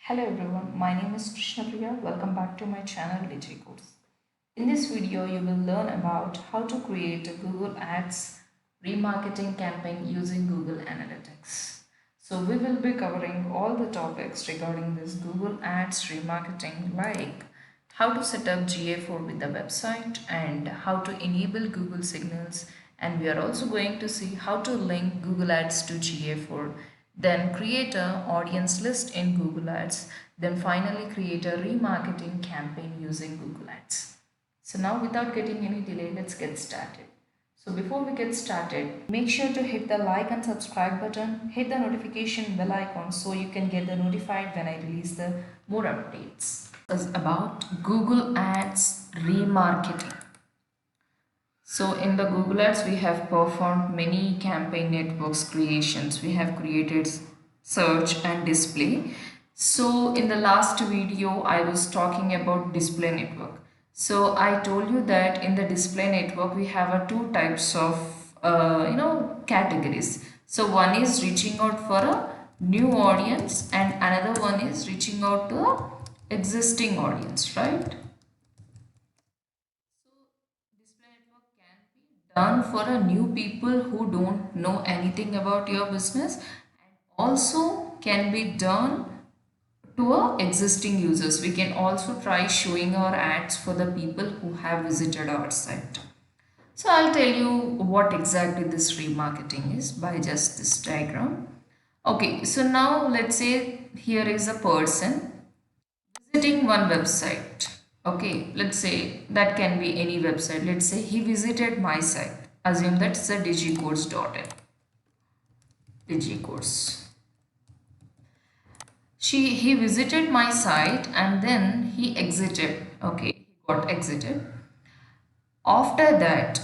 Hello everyone, my name is Krishna Priya. Welcome back to my channel Digicourse. In this video, you will learn about how to create a Google Ads remarketing campaign using Google Analytics. So we will be covering all the topics regarding this Google Ads remarketing, like how to set up GA4 with the website and how to enable Google signals, and we are also going to see how to link Google Ads to GA4, then create a audience list in Google Ads, then finally create a remarketing campaign using Google Ads. So now without getting any delay, let's get started. So before we get started, make sure to hit the like and subscribe button, hit the notification bell icon so you can get the notified when I release the more updates. Is about Google Ads remarketing. So in the Google Ads, we have performed many campaign networks creations. We have created search and display. So in the last video, I was talking about display network. So I told you that in the display network, we have two types of categories. So one is reaching out for a new audience and another one is reaching out to a existing audience, right? Display network can be done for a new people who don't know anything about your business, and also can be done to our existing users. We can also try showing our ads for the people who have visited our site. So I'll tell you what exactly this remarketing is by just this diagram. Okay, so now let's say here is a person visiting one website. Okay, let's say that can be any website. Let's say he visited my site. Assume that's a digicourse.in. Digicourse. He visited my site and then he exited. Okay, he got exited. After that,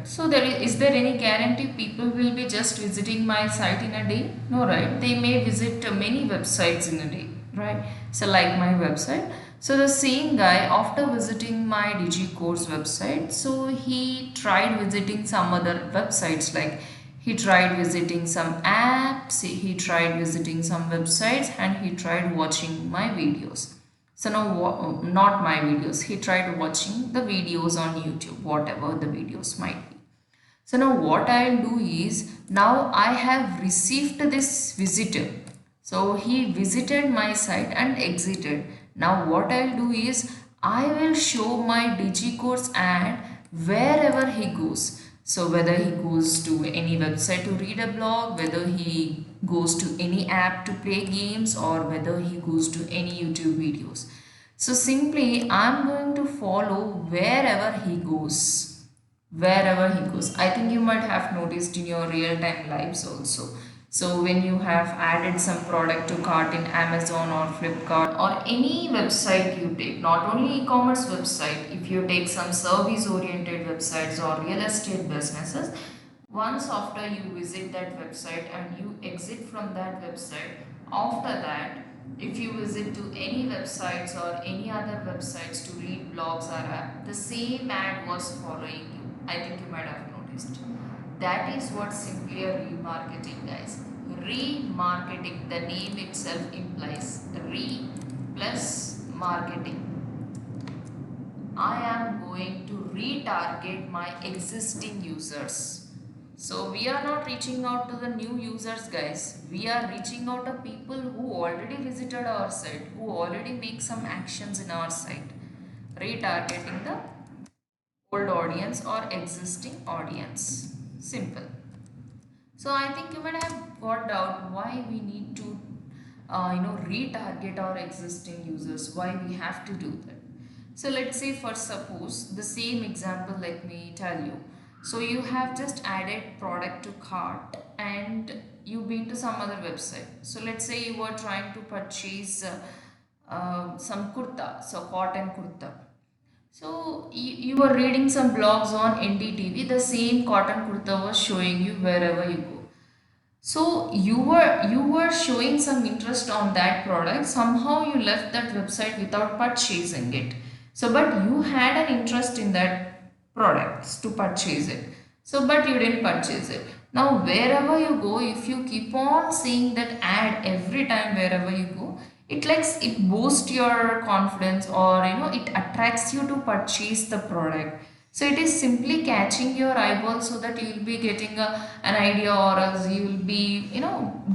so is there any guarantee people will be just visiting my site in a day? No, right? They may visit many websites in a day, right? So like my website. So the same guy, after visiting my Digicourse website, so he tried visiting some other websites, like he tried visiting some apps, he tried visiting some websites, and he tried watching my videos. So now, not my videos, he tried watching the videos on YouTube, whatever the videos might be. So now what I'll do is, now I have received this visitor. So he visited my site and exited. Now what I'll do is, I will show my Digicourse ad wherever he goes. So whether he goes to any website to read a blog, whether he goes to any app to play games, or whether he goes to any YouTube videos. So simply I'm going to follow wherever he goes. Wherever he goes. I think you might have noticed in your real-time lives also. So when you have added some product to cart in Amazon or Flipkart or any website you take, not only e-commerce website, if you take some service-oriented websites or real estate businesses, once after you visit that website and you exit from that website, after that, if you visit to any websites or any other websites to read blogs or app, the same ad was following you. I think you might have noticed. That is what simply a remarketing, guys. Remarketing, the name itself implies re plus marketing. I am going to retarget my existing users. So we are not reaching out to the new users, guys. We are reaching out to people who already visited our site, who already make some actions in our site. Retargeting the old audience or existing audience. Simple. So I think you might have got out why we need to retarget our existing users, why we have to do that. So let's say, for suppose the same example, let me tell you. So you have just added product to cart and you've been to some other website. So let's say you were trying to purchase some kurta, so cotton kurta. So you were reading some blogs on NDTV, the same cotton kurta was showing you wherever you go. So you were showing some interest on that product. Somehow you left that website without purchasing it. So but you had an interest in that product to purchase it. So but you didn't purchase it. Now wherever you go, if you keep on seeing that ad every time wherever you go, it boosts your confidence, or it attracts you to purchase the product. So it is simply catching your eyeball so that you will be getting an idea, or else you will be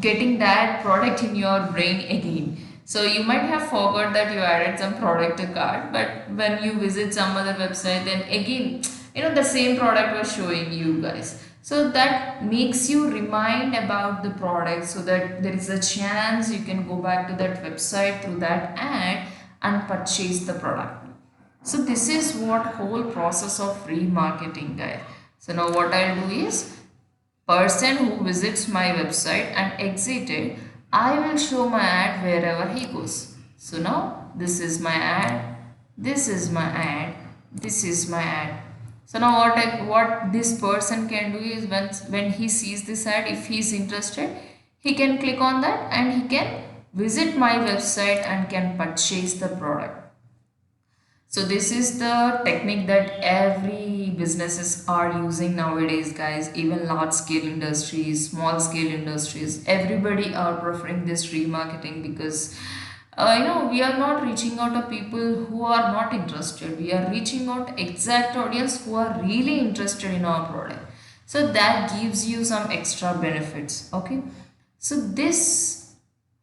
getting that product in your brain again. So you might have forgot that you added some product to cart, but when you visit some other website, then again the same product was showing you guys. So that makes you remind about the product, so that there is a chance you can go back to that website through that ad and purchase the product. So this is what whole process of remarketing, guys. So now what I'll do is, person who visits my website and exited, I will show my ad wherever he goes. So now this is my ad, this is my ad, this is my ad. So now what this person can do is, when he sees this ad, if he is interested, he can click on that and he can visit my website and can purchase the product. So this is the technique that every businesses are using nowadays, guys. Even large scale industries, small scale industries, everybody are preferring this remarketing, because we are not reaching out to people who are not interested. We are reaching out exact audience who are really interested in our product. So that gives you some extra benefits. Okay. So this,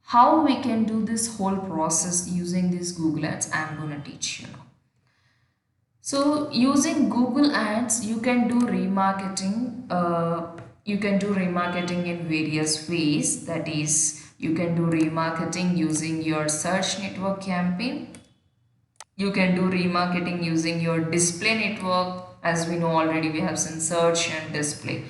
how we can do this whole process using this Google Ads, I'm gonna teach you now. So using Google Ads, you can do remarketing. You can do remarketing in various ways. That is, you can do remarketing using your search network campaign. You can do remarketing using your display network. As we know already, we have some search and display.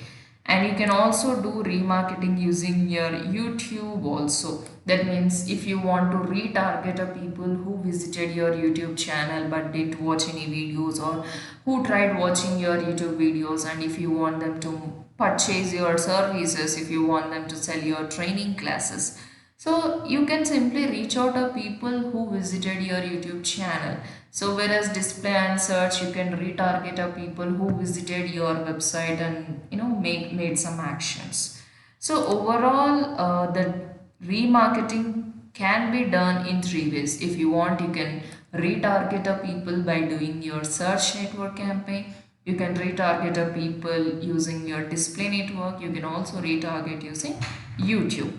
And you can also do remarketing using your YouTube also. That means if you want to retarget a people who visited your YouTube channel but didn't watch any videos, or who tried watching your YouTube videos, and if you want them to purchase your services, if you want them to sell your training classes, so you can simply reach out to people who visited your YouTube channel. So whereas display and search, you can retarget a people who visited your website and made some actions. So overall, the remarketing can be done in three ways. If you want, you can retarget a people by doing your search network campaign. You can retarget a people using your display network. You can also retarget using YouTube.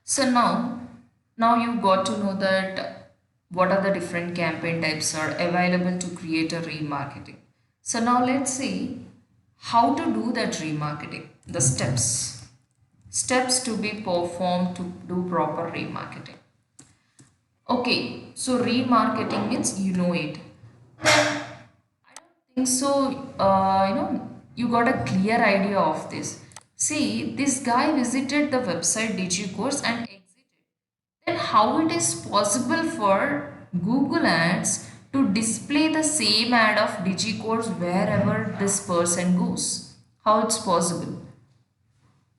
So now you got to know that what are the different campaign types are available to create a remarketing. So now let's see how to do that remarketing, the steps to be performed to do proper remarketing. Okay, so remarketing means you know it. Then I don't think so. You got a clear idea of this. See, this guy visited the website Digicourse and exited. Then how it is possible for Google Ads to display the same ad of Digicourse wherever this person goes? How it's possible?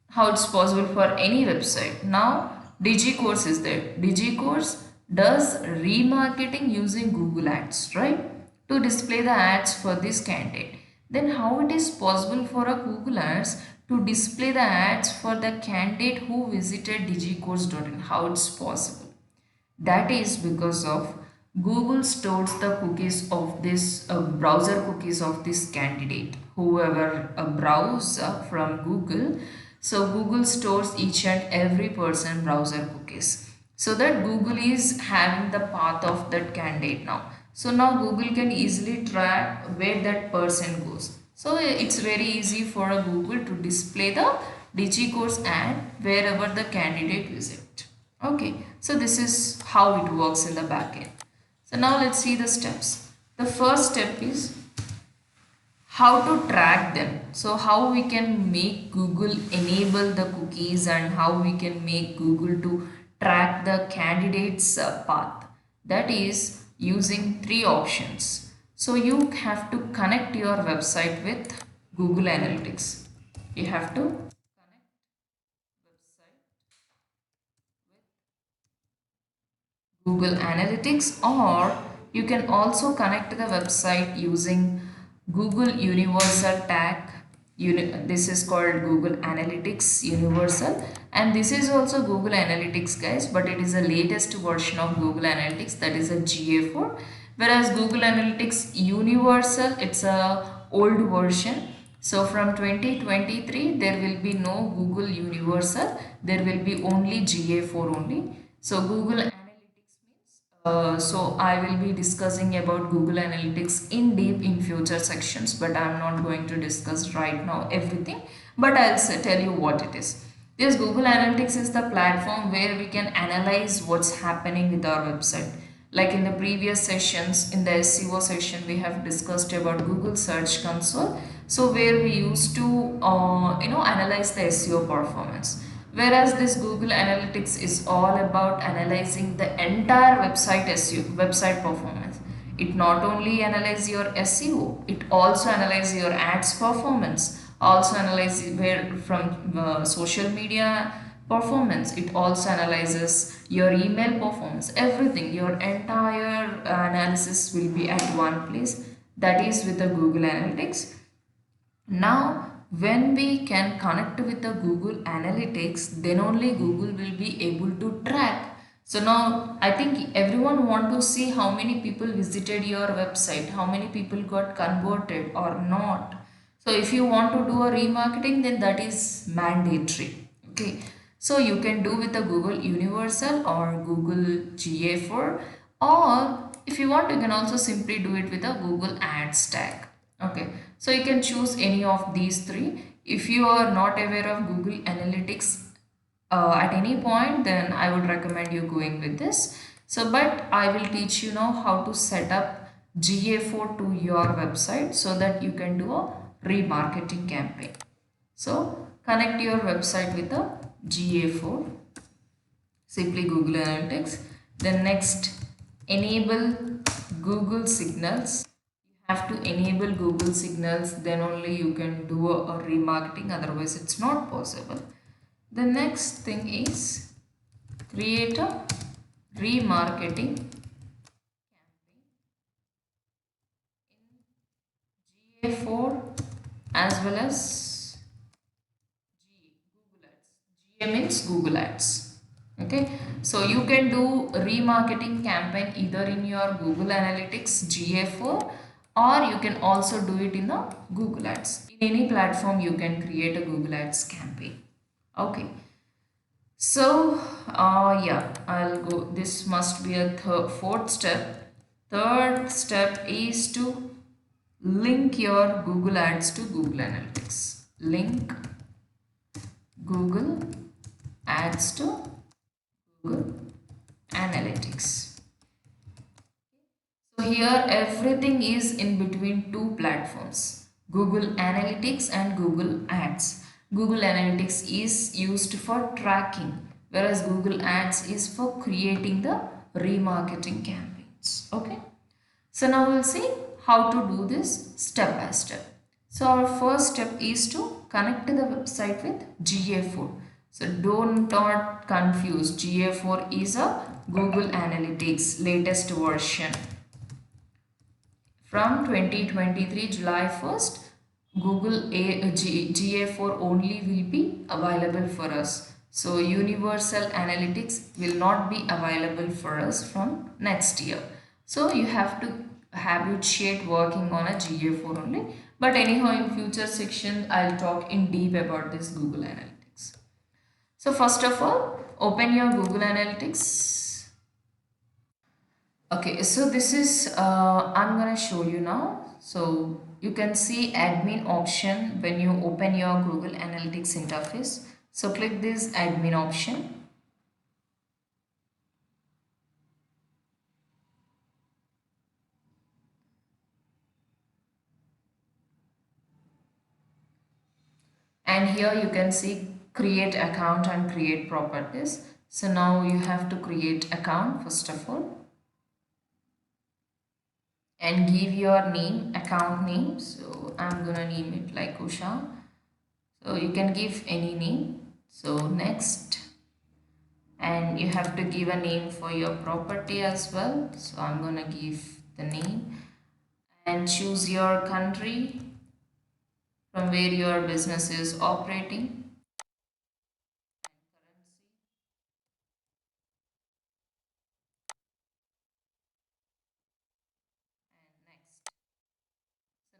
How it's possible for any website? Now Digicourse is there. Digicourse does remarketing using Google Ads, right? To display the ads for this candidate. Then how it is possible for a Google Ads to display the ads for the candidate who visited digicourse.in? How it's possible? That is because of Google stores the cookies of this browser cookies of this candidate, whoever browse from Google. So Google stores each and every person browser cookies, so that Google is having the path of that candidate now. So now Google can easily track where that person goes. So it's very easy for a Google to display the DigiCourse ad wherever the candidate visit. Okay, so this is how it works in the backend. So now let's see the steps. The first step is how to track them. So how we can make Google enable the cookies, and how we can make Google to track the candidate's path. That is using three options. So you have to connect your website with Google Analytics. You have to connect website with Google Analytics, or you can also connect the website using Google Universal Tag This is called Google Analytics Universal, and this is also Google Analytics, guys, but it is the latest version of Google Analytics, that is a GA4. Whereas Google Analytics Universal, it's a old version. So from 2023 there will be no Google Universal, there will be only GA4 only. So Google Analytics means so I will be discussing about Google Analytics in deep in future sections, but I'm not going to discuss right now everything, but I'll tell you what it is. Yes, Google Analytics is the platform where we can analyze what's happening with our website. Like in the previous sessions, in the SEO session, we have discussed about Google Search Console. So where we used to, analyze the SEO performance. Whereas this Google Analytics is all about analyzing the entire website SEO, website performance. It not only analyzes your SEO, it also analyzes your ads performance, also analyzes where from social media performance. It also analyzes your email performance, everything. Your entire analysis will be at one place. That is with the Google Analytics. Now, when we can connect with the Google Analytics, then only Google will be able to track. So now I think everyone want to see how many people visited your website, how many people got converted or not. So if you want to do a remarketing, then that is mandatory. Okay. So you can do with the Google Universal or Google GA4, or if you want, you can also simply do it with a Google Ads tag. Okay, so you can choose any of these three. If you are not aware of Google Analytics at any point, then I would recommend you going with this. So, but I will teach you now how to set up GA4 to your website so that you can do a remarketing campaign. So, connect your website with a GA4, simply Google Analytics. Then next, enable Google Signals. Have to enable Google Signals, then only you can do a remarketing, otherwise it's not possible. The next thing is create a remarketing campaign in GA4 as well as Google Ads. GA means Google Ads. Okay, so you can do remarketing campaign either in your Google Analytics GA4, or you can also do it in the Google Ads. In any platform you can create a Google Ads campaign. Okay, so yeah, I'll go. This must be a fourth step. Third step is to link your Google Ads to Google Analytics. Link Google Ads to Google Analytics. So here everything is in between two platforms, Google Analytics and Google Ads. Google Analytics is used for tracking, whereas Google Ads is for creating the remarketing campaigns. Okay. So now we'll see how to do this step by step. So our first step is to connect the website with GA4. So don't not confuse. GA4 is a Google Analytics latest version. From 2023 July 1st, Google GA4 only will be available for us. So Universal Analytics will not be available for us from next year. So you have to habituate working on a GA4 only. But anyhow, in future section, I'll talk in deep about this Google Analytics. So first of all, open your Google Analytics. Okay, so this is, I'm gonna show you now. So you can see admin option when you open your Google Analytics interface. So click this admin option. And here you can see create account and create properties. So now you have to create account first of all, and give your name, account name. So I'm gonna name it like Usha. So you can give any name. So next, and you have to give a name for your property as well. So I'm gonna give the name and choose your country from where your business is operating, next.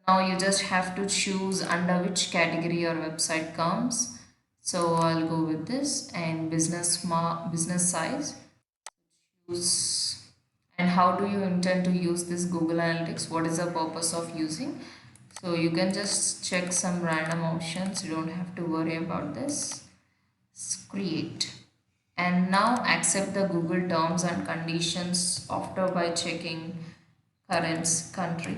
Now you just have to choose under which category your website comes. So I'll go with this and business size. Use and how do you intend to use this Google Analytics? What is the purpose of using? So you can just check some random options. You don't have to worry about this. Create and now accept the Google terms and conditions after by checking current country.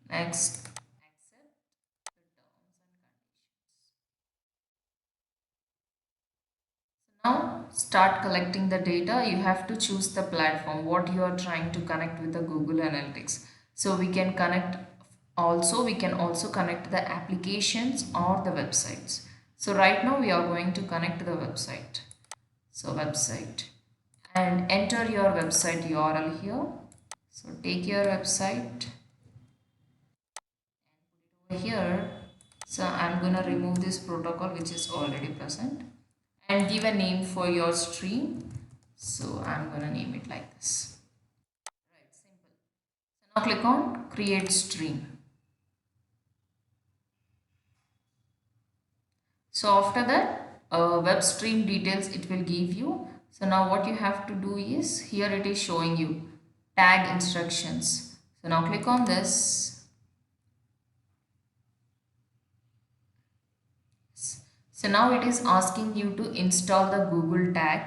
Next, accept the terms and conditions. Now start collecting the data. You have to choose the platform what you are trying to connect with the Google Analytics. So we can also connect the applications or the websites. So right now we are going to connect the website. So website and enter your website URL here. So take your website over here. So I'm gonna remove this protocol which is already present and give a name for your stream. So I'm gonna name it like this. Right, simple. So now click on create stream. So after that web stream details it will give you. So now what you have to do is here it is showing you tag instructions. So now click on this. So now it is asking you to install the Google tag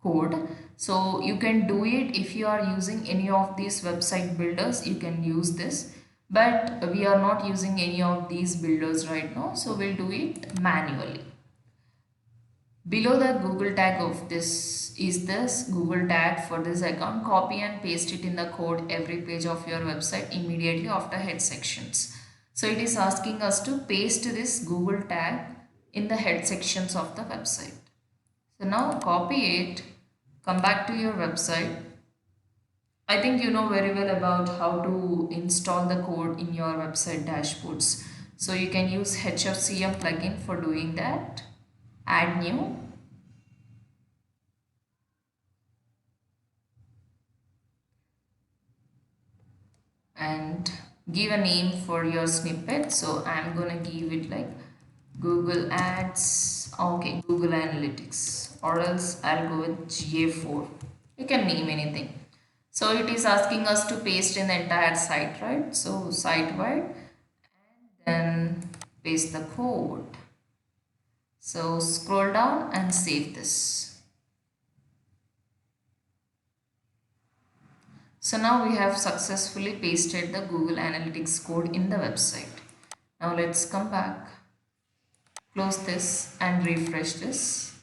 code. So you can do it if you are using any of these website builders, you can use this. But we are not using any of these builders right now. So we'll do it manually. Below the Google tag of this is this Google tag for this account. Copy and paste it in the code every page of your website immediately after head sections. So it is asking us to paste this Google tag in the head sections of the website. So now copy it, come back to your website. I think you know very well about how to install the code in your website dashboards. So you can use HFCM plugin for doing that. Add new. And give a name for your snippet. So I'm gonna give it like Google Ads, okay, Google Analytics, or else I'll go with GA4. You can name anything. So it is asking us to paste in the entire site, right? So site wide and then paste the code. So scroll down and save this. So now we have successfully pasted the Google Analytics code in the website. Now let's come back, close this and refresh this.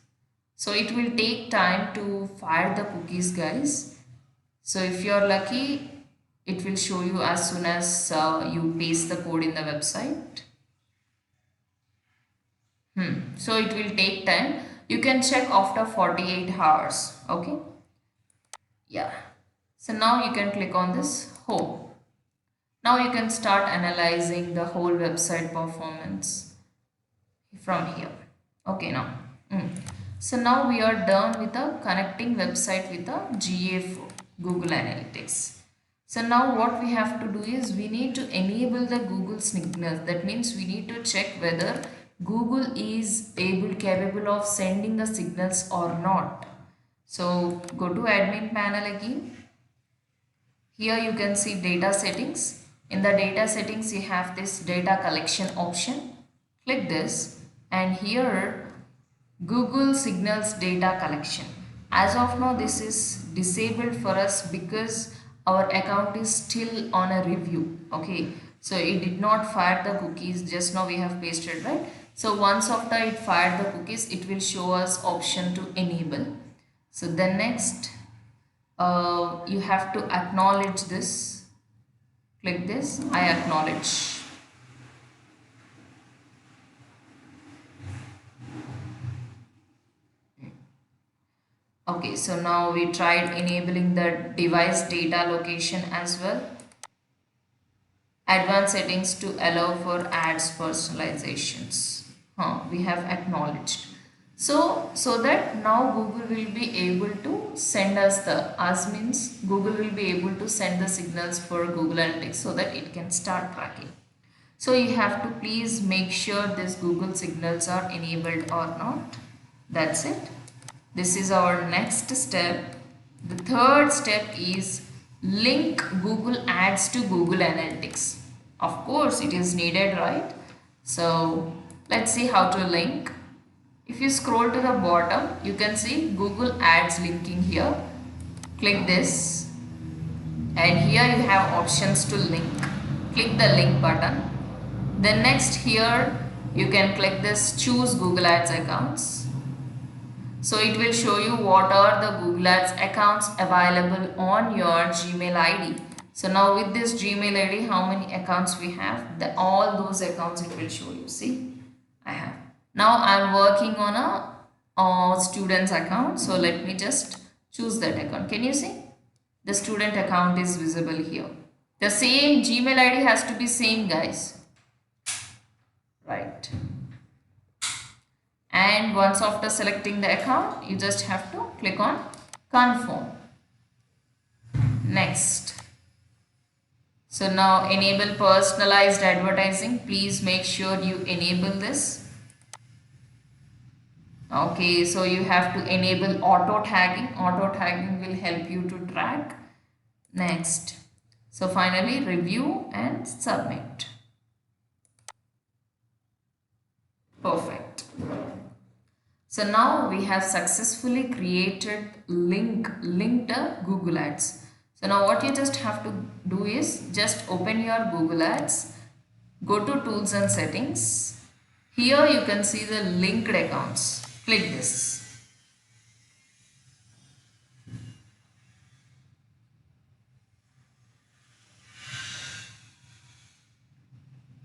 So it will take time to fire the cookies, guys. So if you're lucky, it will show you as soon as you paste the code in the website. So it will take time. You can check after 48 hours. Okay. Yeah. So now you can click on this home. Now you can start analyzing the whole website performance from here. Okay now. So now we are done with the connecting website with the GA4 Google Analytics. So now what we have to do is we need to enable the Google signals. That means we need to check whether Google is capable of sending the signals or not. So go to admin panel again. Here you can see data settings. In the data settings you have this data collection option. Click this and here Google Signals data collection. As of now this is disabled for us because our account is still on a review. Okay, so it did not fire the cookies. Just now we have pasted, right? So once after it fired the cookies, it will show us option to enable. So then next you have to acknowledge this. Click this, I acknowledge. Okay, so now we tried enabling the device data location as well. advanced settings to allow for ads personalizations. We have acknowledged. So that now Google will be able to send us us means Google will be able to send the signals for Google Analytics so that it can start tracking. So you have to please make sure these Google signals are enabled or not. That's it. This is our next step. The third step is link Google Ads to Google Analytics. Of course, it is needed, right? So let's see how to link. If you scroll to the bottom, you can see Google Ads linking here. Click this, and here you have options to link. Click the link button. Then next here you can click this choose Google Ads accounts. So it will show you what are the Google Ads accounts available on your Gmail ID. So now with this Gmail ID, how many accounts we have? All those accounts it will show you. See, I have. Now I'm working on a student's account. So let me just choose that account. Can you see? The student account is visible here. The same Gmail ID has to be same, guys. Right. And once after selecting the account, you just have to click on confirm. Next. So now enable personalized advertising. Please make sure you enable this. Okay, so you have to enable auto tagging. Auto tagging will help you to track. Next. So finally review and submit. Perfect. So now we have successfully created linked Google Ads. So now what you just have to do is just open your Google Ads, go to tools and settings. Here you can see the linked accounts. Click this.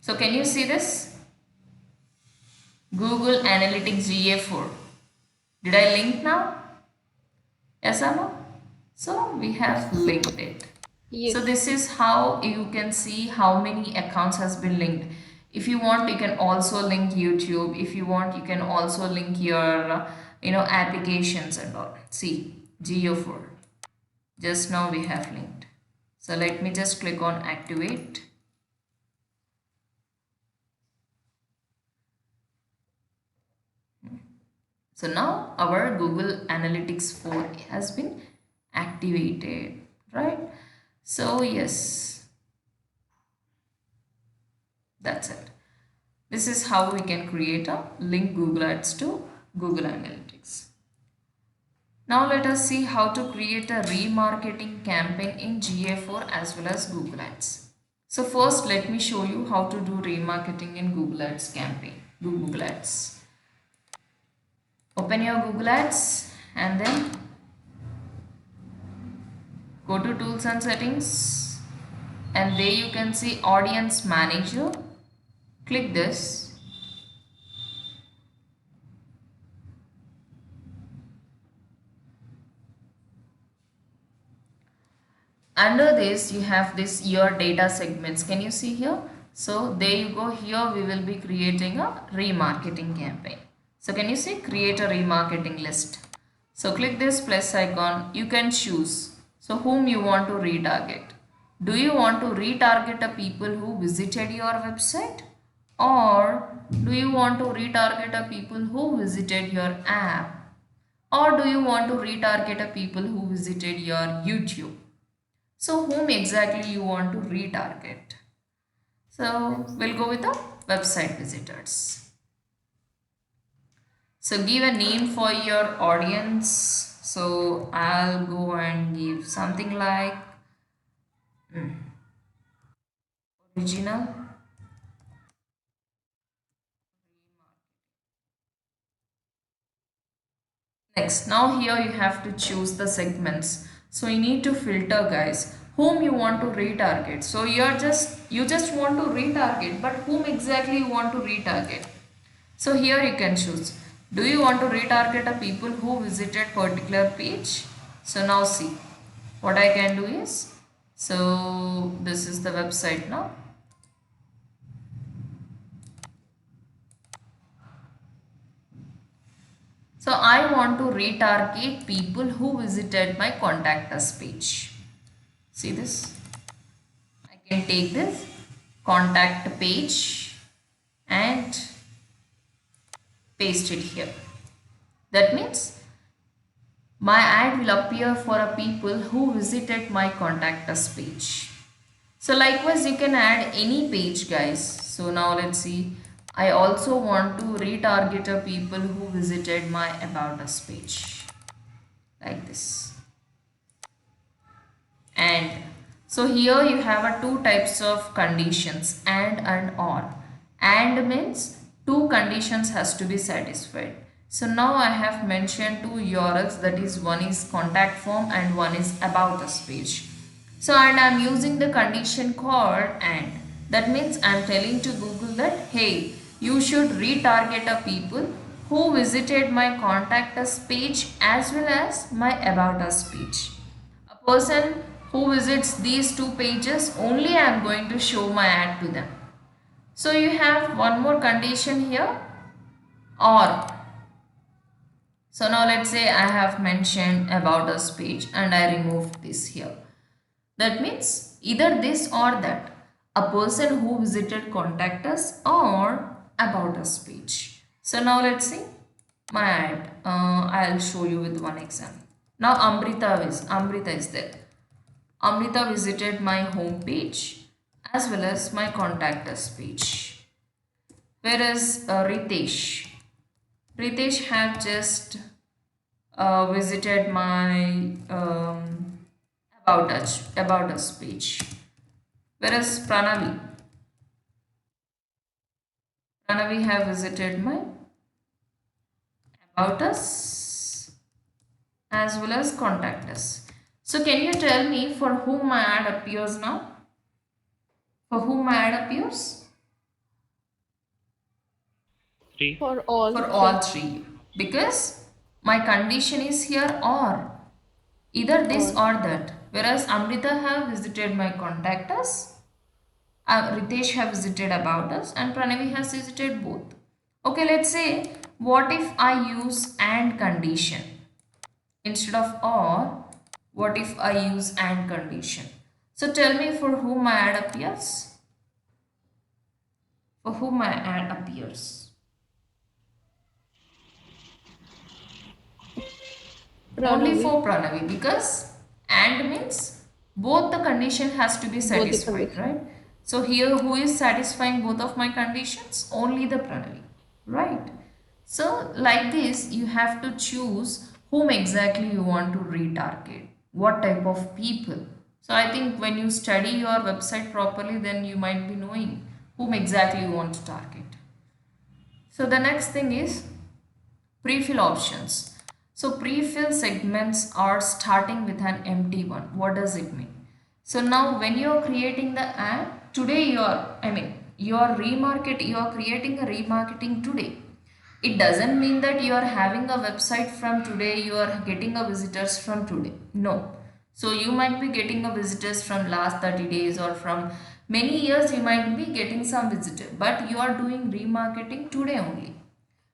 So can you see this? Google Analytics GA4. Did I link now? Yes or no? So we have linked it. Yes. So this is how you can see how many accounts has been linked. If you want, you can also link YouTube. If you want, you can also link your applications and all. See, GA4. Just now we have linked. So let me just click on activate. So now our Google Analytics 4 has been activated, right? So yes, that's it. This is how we can create a link Google Ads to Google Analytics. Now let us see how to create a remarketing campaign in GA4 as well as Google Ads. So first let me show you how to do remarketing in Google Ads campaign, Google Ads. Open your Google Ads and then go to tools and settings, and there you can see audience manager. Click this. Under this you have this your data segments. Can you see here? So there you go. Here we will be creating a remarketing campaign. So can you see create a remarketing list? So click this plus icon. You can choose. So whom you want to retarget. Do you want to retarget a people who visited your website? Or do you want to retarget a people who visited your app? Or do you want to retarget a people who visited your YouTube? So whom exactly you want to retarget? So we'll go with the website visitors. So give a name for your audience. So I'll go and give something like original. Next, now here you have to choose the segments. So you need to filter, guys, whom you want to retarget. So you just want to retarget, but whom exactly you want to retarget? So here you can choose. Do you want to retarget a people who visited particular page? So now see what I can do is, so this is the website now. So I want to retarget people who visited my contact us page. See this? I can take this contact page and paste it here. That means my ad will appear for a people who visited my contact us page. So likewise you can add any page guys. So now let's see. I also want to retarget a people who visited my about us page like this. And so here you have a two types of conditions, and or. And means two conditions has to be satisfied. So now I have mentioned two URLs, that is one is contact form and one is about us page. So and I am using the condition called and. That means I am telling to Google that hey, you should retarget a people who visited my contact us page as well as my about us page. A person who visits these two pages only I am going to show my ad to them. So you have one more condition here, or. So now let's say I have mentioned about us page and I removed this here. That means either this or that, a person who visited contact us or about us page. So now let's see my ad. I'll show you with one example. Now Amrita is there. Amrita visited my home page as well as my contact us page. Whereas Ritesh have just visited my about us page. Whereas Pranavi have visited my about us as well as contact us. So can you tell me for whom my ad appears now? For whom my ad appears? Three. For all For three. all three. Because my condition is here or. Either this Or or that. Whereas Amrita have visited my contact us, Ritesh have visited about us, and Pranavi has visited both. Okay, let's say what if I use and condition instead of or? What if I use and condition? So tell me for whom my ad appears. For whom my ad appears. Only Pranavi, for Pranavi, because and means both the condition has to be both the satisfied, condition. right? So here who is satisfying both of my conditions? Only the Pranavi, right? So like this you have to choose whom exactly you want to retarget, what type of people. So I think when you study your website properly, then you might be knowing whom exactly you want to target. So the next thing is pre-fill options. So pre-fill segments are starting with an empty one. What does it mean? So now when you are creating the ad, today you are creating a remarketing today. It doesn't mean that you are having a website from today, you are getting a visitors from today. No. So you might be getting a visitors from last 30 days or from many years you might be getting some visitor, but you are doing remarketing today only.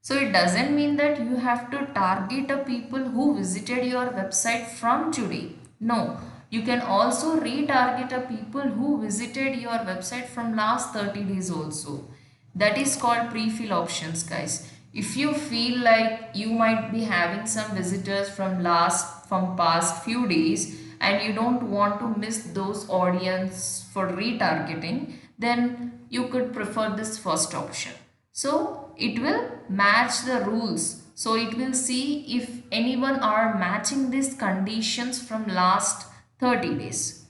So it doesn't mean that you have to target a people who visited your website from today. No, you can also retarget a people who visited your website from last 30 days also. That is called pre-fill options, guys. If you feel like you might be having some visitors from past few days and you don't want to miss those audience for retargeting, then you could prefer this first option. So it will match the rules. So it will see if anyone are matching these conditions from last 30 days.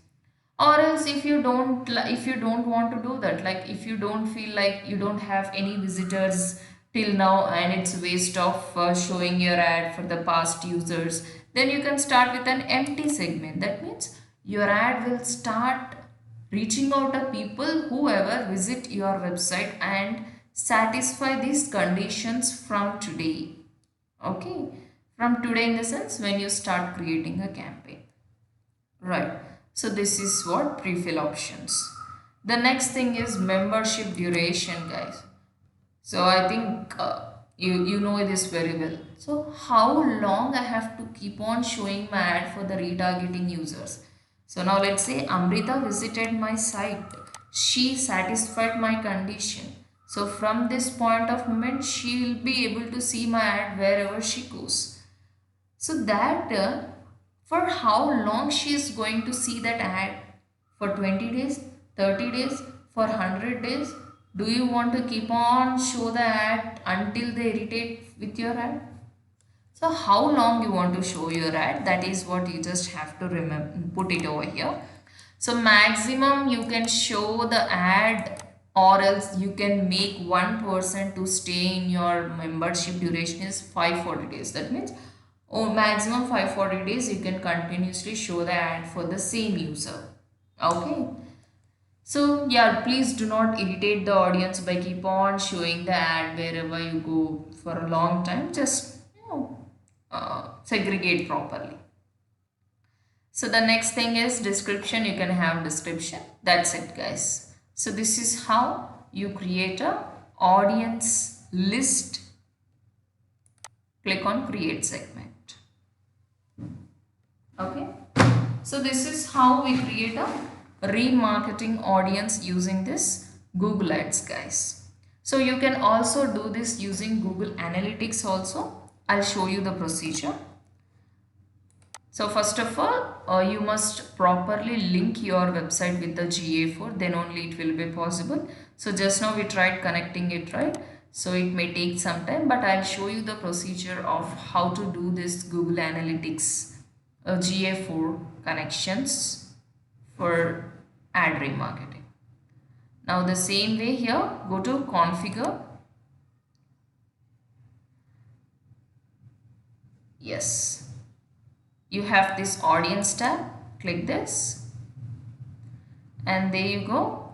Or else if you don't want to do that, like if you don't feel like you don't have any visitors till now and it's waste of showing your ad for the past users, then you can start with an empty segment. That means your ad will start reaching out to people whoever visit your website and satisfy these conditions from today. Okay, from today in the sense when you start creating a campaign, right? So this is what pre-fill options. The next thing is membership duration, guys. So I think You know this very well. So how long I have to keep on showing my ad for the retargeting users? So now let's say Amrita visited my site, she satisfied my condition. So from this point of moment she will be able to see my ad wherever she goes. So that for how long she is going to see that ad? For 20 days, 30 days, for 100 days? Do you want to keep on show the ad until they irritate with your ad? So how long you want to show your ad? That is what you just have to remember, put it over here. So maximum you can show the ad, or else you can make one person to stay in your membership duration is 540 days. That means maximum 540 days you can continuously show the ad for the same user. Okay. So yeah, please do not irritate the audience by keep on showing the ad wherever you go for a long time. Just segregate properly. So the next thing is description. You can have description. That's it, guys. So this is how you create a audience list. Click on create segment. Okay. So this is how we create a remarketing audience using this Google Ads, guys. So you can also do this using Google Analytics also. I'll show you the procedure. So first of all, you must properly link your website with the GA4, then only it will be possible. So just now we tried connecting it, right? So it may take some time, but I'll show you the procedure of how to do this Google Analytics GA4 connections for ad remarketing. Now the same way here, go to configure. Yes. You have this audience tab, click this, and there you go.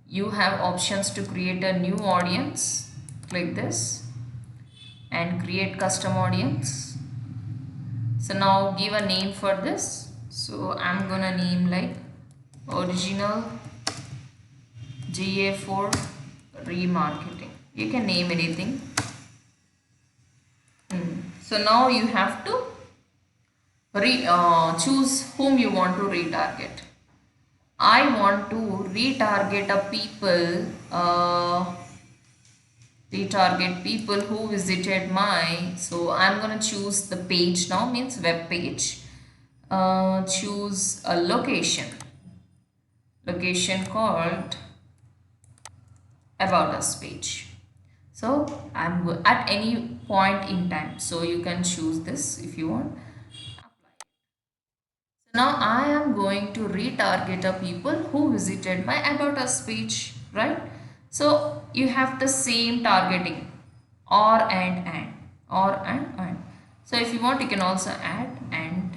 You have options to create a new audience, click this, and create custom audience. So now give a name for this. So I'm gonna name like original GA4 remarketing. You can name anything. So now you have to choose whom you want to retarget. I want to retarget people who visited my, so I'm gonna choose the page now, means web page. Choose a location called about us page. So I'm at any point in time, so you can choose this if you want. Now I am going to retarget a people who visited my about us page, right? So you have the same targeting, or and or and. So if you want, you can also add and.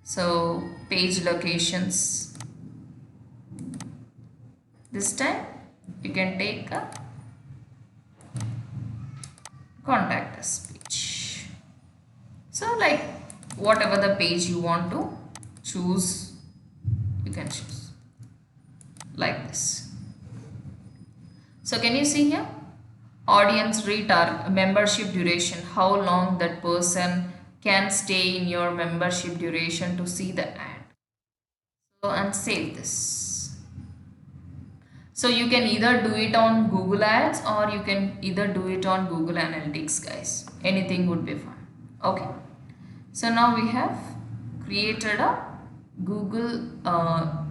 So page locations. This time you can take a contact us page. So like whatever the page you want to choose, you can choose like this. So can you see here, audience retarget, membership duration, how long that person can stay in your membership duration to see the ad. So and save this. So you can either do it on Google Ads or you can either do it on Google Analytics, guys. Anything would be fine. Okay. So now we have created a Google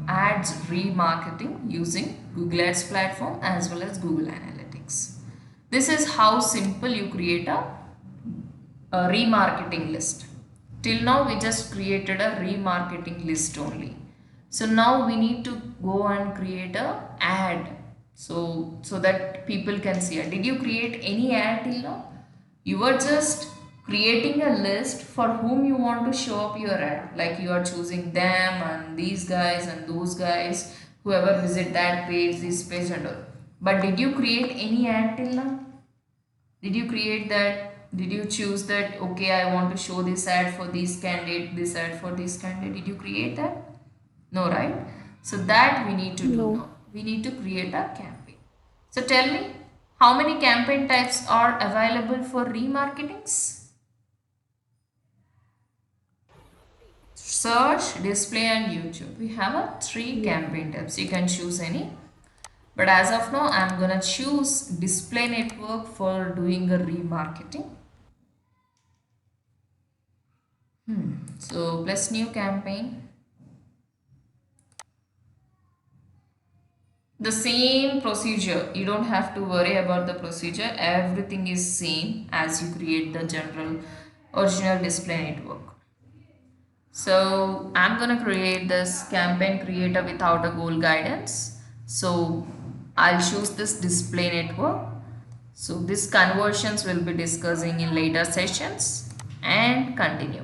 Ads remarketing using Google Ads platform as well as Google Analytics. This is how simple you create a remarketing list. Till now we just created a remarketing list only. So now we need to go and create a ad so that people can see it. Did you create any ad till now? You were just creating a list for whom you want to show up your ad, like you are choosing them and these guys and those guys, whoever visit that page, this page and all. But did you create any ad till now? Did you create that? Did you choose that, okay, I want to show this ad for this candidate, this ad for this candidate? Did you create that? No, right? So that we need to do No. now. We need to create a campaign. So tell me, How many campaign types are available for remarketings? Search, display and YouTube. We have a three Yeah. campaign types. You can choose any. But as of now, I'm gonna choose display network for doing a remarketing. So plus new campaign. The same procedure. You don't have to worry about the procedure. Everything is same as you create the general original display network. So I'm gonna create this campaign creator without a goal guidance. So I'll choose this display network. So these conversions will be discussing in later sessions and continue.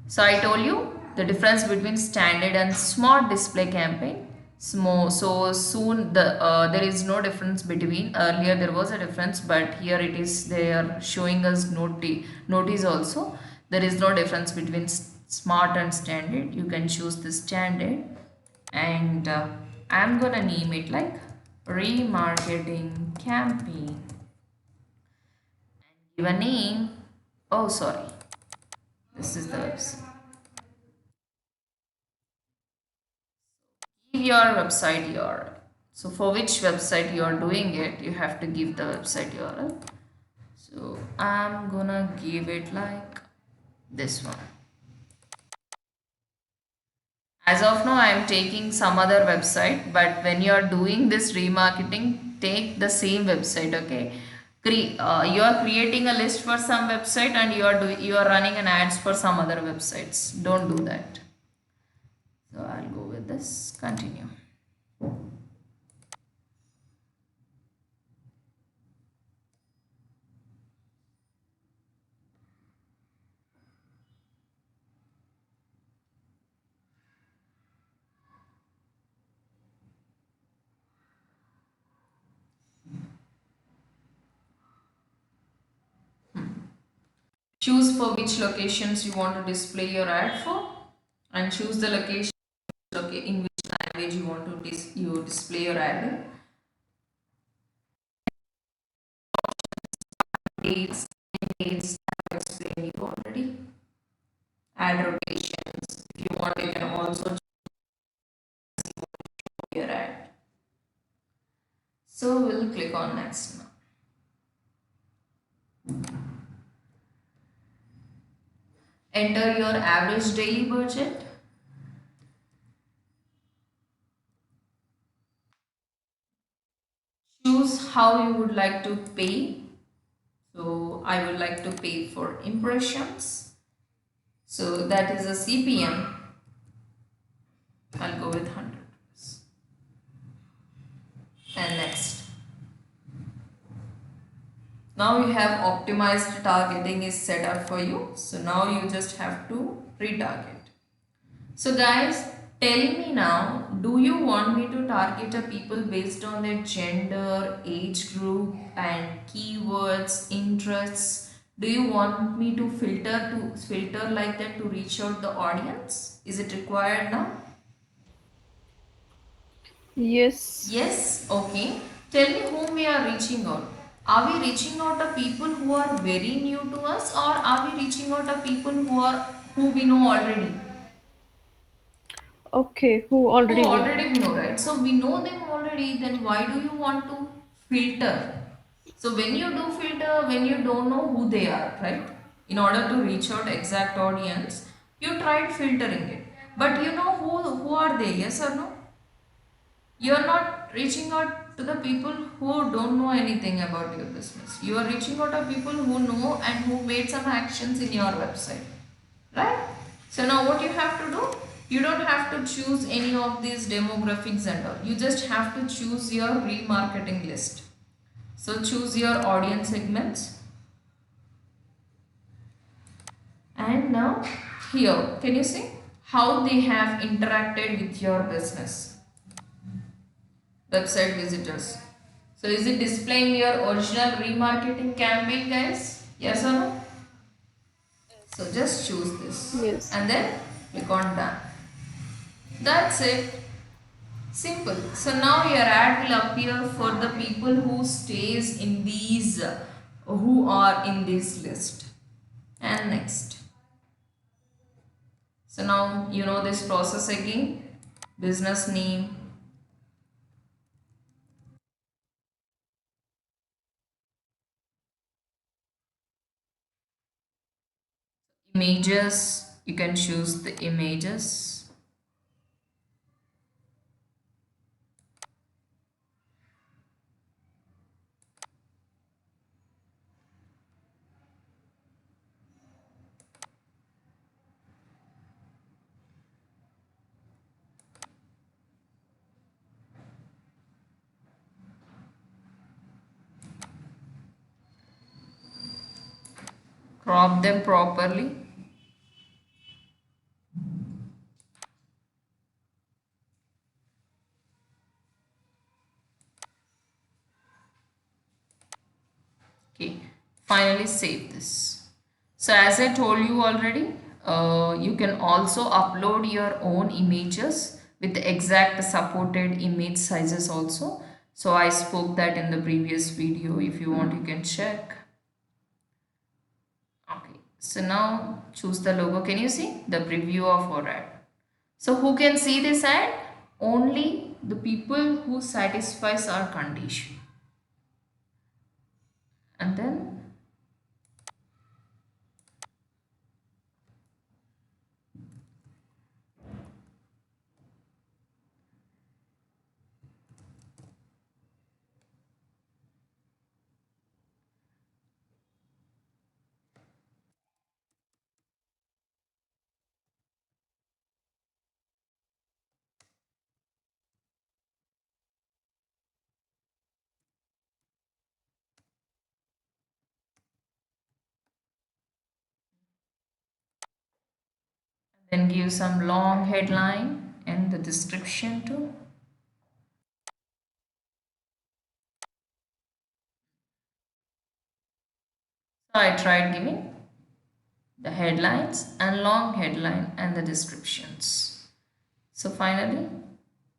So I told you the difference between standard and smart display campaign. So soon there is no difference between. Earlier there was a difference, but here it is. They are showing us notice also. There is no difference between smart and standard. You can choose the standard, and I'm gonna name it like remarketing campaign. Give a name. Oh, sorry. This is the website. Give your website URL. So for which website you are doing it, you have to give the website URL. So I'm gonna give it like this one. As of now, I am taking some other website, but when you are doing this remarketing, take the same website, okay? You are creating a list for some website and you are running an ads for some other websites. Don't do that. So I'll go with this. Continue. Choose for which locations you want to display your ad for, and choose the location in which language you want to display your ad in. Dates, dates, I've explained you already. Ad rotations. If you want, you can also choose your ad. So we'll click on next now. Enter your average daily budget. Choose how you would like to pay. So I would like to pay for impressions. So that is a CPM. I'll go with 100 rupees. And next. Now you have optimized targeting is set up for you. So now you just have to retarget. So guys, tell me now, do you want me to target a people based on their gender, age group and keywords, interests? Do you want me to filter like that to reach out the audience? Is it required now? Yes. Yes, okay. Tell me whom we are reaching out. Are we reaching out to people who are very new to us, or are we reaching out to people who we know already? Okay. Who Who already we know? already we know, right? So we know them already, then why do you want to filter? So when you do filter, when you don't know who they are, right? In order to reach out exact audience, you tried filtering it. But you know who are they, yes or no? You are not reaching out to the people who don't know anything about your business. You are reaching out to people who know and who made some actions in your website, right? So now what you have to do, you don't have to choose any of these demographics and all. You just have to choose your remarketing list. So choose your audience segments, and now here can you see how they have interacted with your business website visitors. So is it displaying your original remarketing campaign, guys? Yes or no? So just choose this Yes. and then click on done. That's it. Simple. So now your ad will appear for the people who stays in these, who are in this list. And next. So now you know this process again. Business name, images. You can choose the images. Crop them properly. Okay, finally save this. So as I told you already, you can also upload your own images with the exact supported image sizes also. So I spoke that in the previous video. If you want, you can check. Okay, so now choose the logo. Can you see the preview of our ad? So who can see this ad? Only the people who satisfies our condition. And then give some long headline and the description too. So I tried giving the headlines and long headline and the descriptions. So finally,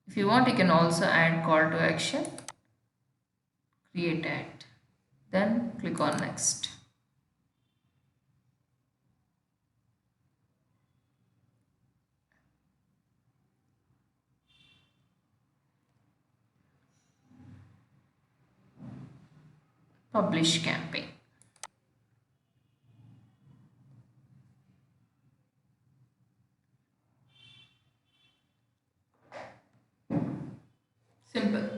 if you want, you can also add call to action, create ad. Then click on next. Publish campaign. Simple,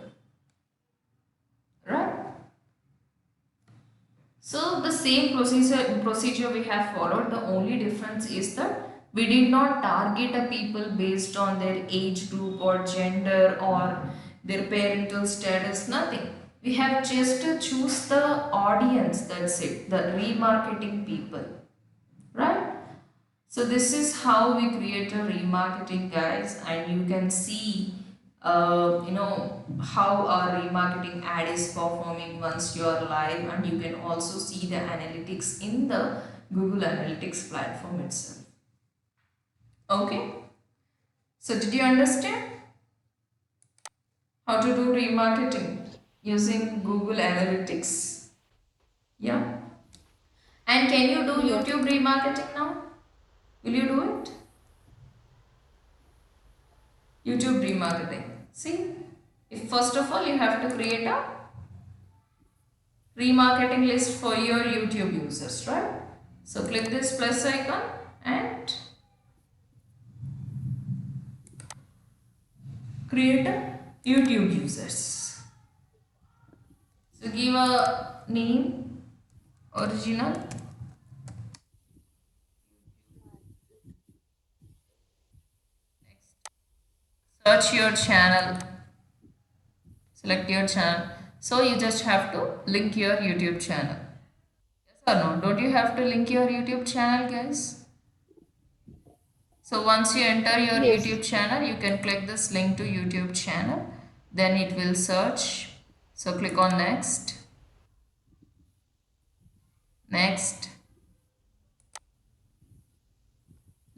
right? So the same procedure we have followed. The only difference is that we did not target a people based on their age group or gender or their parental status. Nothing. We have just to choose the audience. That's it. The remarketing people, right? So this is how we create a remarketing, guys, and you can see how our remarketing ad is performing once you are live, and you can also see the analytics in the Google Analytics platform itself. Okay, so did you understand how to do remarketing using Google Analytics? Yeah. And can you do Yes. YouTube remarketing now? Will you do it? YouTube remarketing. See, if first of all you have to create a remarketing list for your YouTube users, right? So click this plus icon and create a YouTube users. So give a name, original, search your channel, select your channel. So you just have to link your YouTube channel. Yes or no? Don't you have to link your YouTube channel, guys? So once you enter your Yes. YouTube channel, you can click this link to YouTube channel. Then it will search. So click on next, next,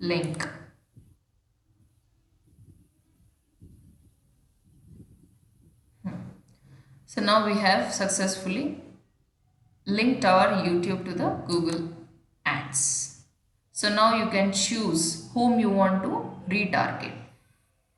link. So now we have successfully linked our YouTube to the Google Ads. So now you can choose whom you want to retarget.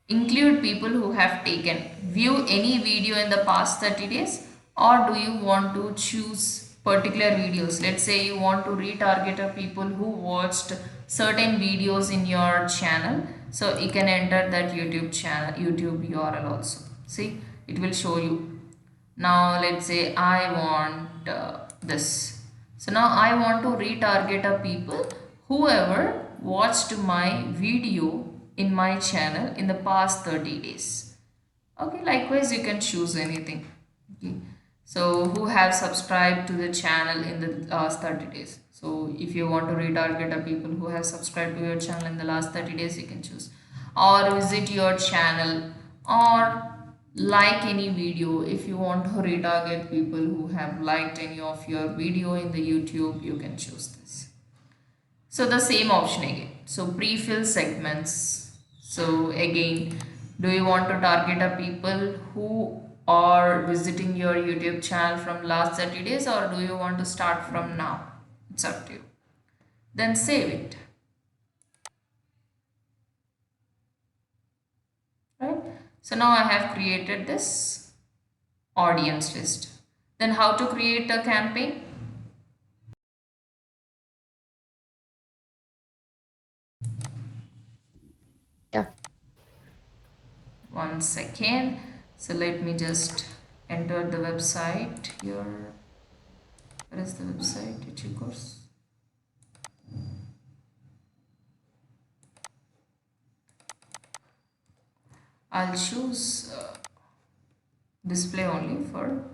Include people who have taken view any video in the past 30 days, or do you want to choose particular videos? Let's say you want to retarget a people who watched certain videos in your channel, so you can enter that YouTube URL also. See, it will show you. Now let's say I want this. So now I want to retarget a people whoever watched my video in my channel in the past 30 days. Okay, likewise you can choose anything. Okay. So who have subscribed to the channel in the last 30 days. So if you want to retarget a people who have subscribed to your channel in the last 30 days, you can choose. Or visit your channel, or like any video. If you want to retarget people who have liked any of your video in the YouTube, you can choose this. So the same option again. So pre-fill segments. So again, do you want to target a people who are visiting your YouTube channel from last 30 days, or do you want to start from now? It's up to you. Then save it. Right? So now I have created this audience list. Then how to create a campaign? Yeah. One second. So let me just enter the website here. Where is the website? Digicourse. I'll choose display only for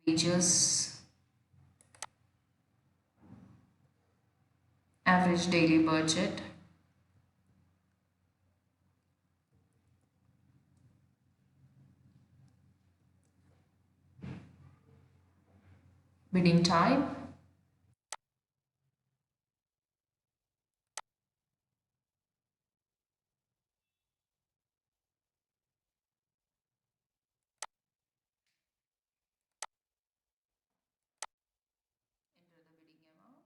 languages, average daily budget, bidding type, enter the bidding amount,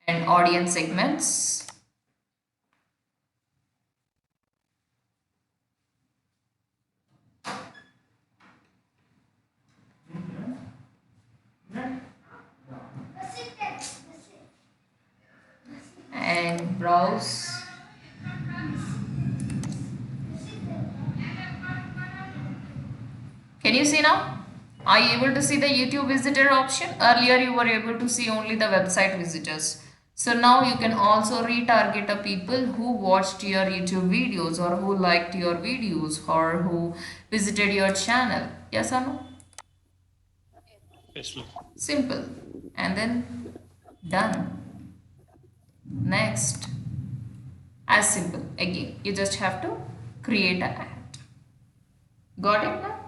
and audience segments. And browse. Can you see now? Are you able to see the YouTube visitor option? Earlier you were able to see only the website visitors. So now you can also retarget the people who watched your YouTube videos, or who liked your videos, or who visited your channel. Yes or no? Yes, ma'am. Simple. And then done. Next. As simple. Again, you just have to create an ad. Got it now?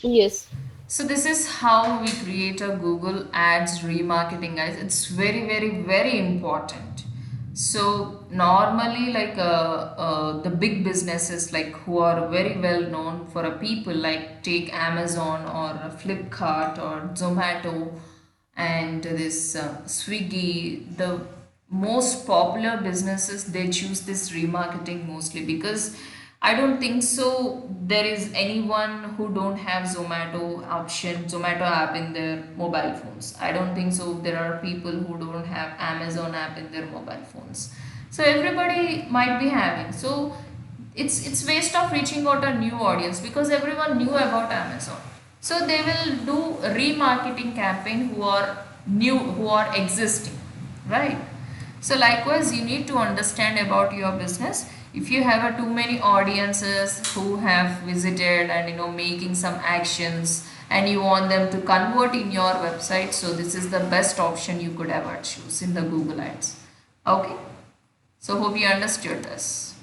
Yes. So this is how we create a Google Ads remarketing, guys. It's very, very, very important. So normally, like the big businesses, like who are very well known for a people, like take Amazon or Flipkart or Zomato, and this Swiggy, the most popular businesses, they choose this remarketing mostly because I don't think so there is anyone who don't have Zomato option, Zomato app in their mobile phones. I don't think so there are people who don't have Amazon app in their mobile phones. So everybody might be having. So it's waste of reaching out a new audience because everyone knew about Amazon. So they will do remarketing campaign who are new, who are existing, right? So likewise, you need to understand about your business. If you have a too many audiences who have visited and making some actions, and you want them to convert in your website, so this is the best option you could ever choose in the Google Ads. Okay, so hope you understood this.